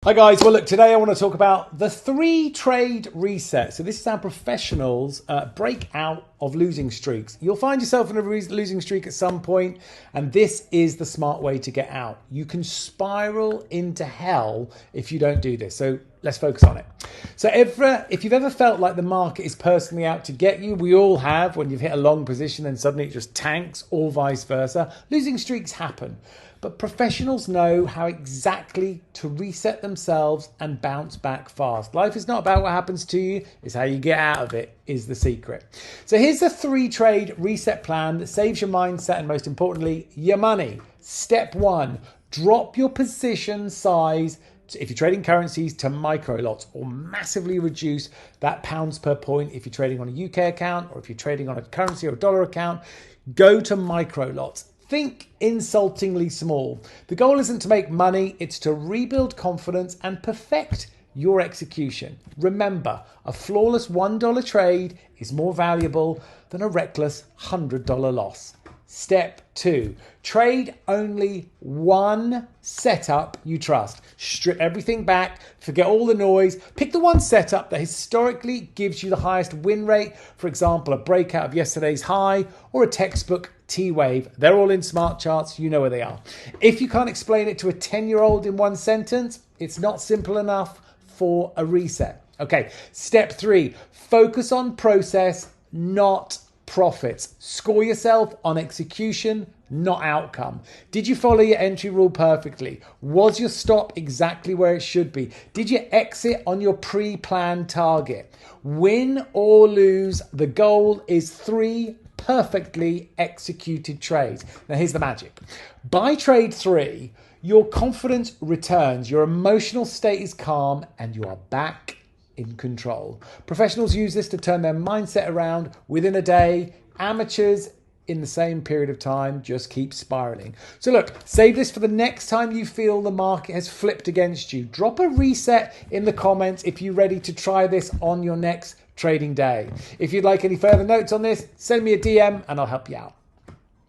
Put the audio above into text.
Hi guys, well look, today I want to talk about the 3-trade reset. So this is how professionals break out of losing streaks. You'll find yourself in a losing streak at some point, and this is the smart way to get out. You can spiral into hell if you don't do this. So let's focus on it. So if you've ever felt like the market is personally out to get you, we all have, when you've hit a long position and suddenly it just tanks, or vice versa. Losing streaks happen. But professionals know how exactly to reset themselves and bounce back fast. Life is not about what happens to you, it's how you get out of it is the secret. So here's the 3-trade reset plan that saves your mindset and, most importantly, your money. Step 1, drop your position size, if you're trading currencies, to microlots, or massively reduce that pounds per point if you're trading on a UK account, or if you're trading on a currency or a dollar account, go to microlots. Think insultingly small. The goal isn't to make money, it's to rebuild confidence and perfect your execution. Remember, a flawless $1 trade is more valuable than a reckless $100 loss. Step 2, trade only one setup you trust. Strip everything back, forget all the noise, pick the one setup that historically gives you the highest win rate. For example, a breakout of yesterday's high or a textbook T-wave. They're all in smart charts, you know where they are. If you can't explain it to a 10-year-old in one sentence, it's not simple enough for a reset. Okay, step 3, focus on process, not profits. Score yourself on execution, not outcome. Did you follow your entry rule perfectly? Was your stop exactly where it should be? Did you exit on your pre-planned target? Win or lose, the goal is 3 perfectly executed trades. Now here's the magic. By trade 3, your confidence returns, your emotional state is calm, and you are back in control. Professionals use this to turn their mindset around within a day. Amateurs, in the same period of time, just keep spiraling. So look, save this for the next time you feel the market has flipped against you. Drop a reset in the comments if you're ready to try this on your next trading day. If you'd like any further notes on this, send me a DM and I'll help you out.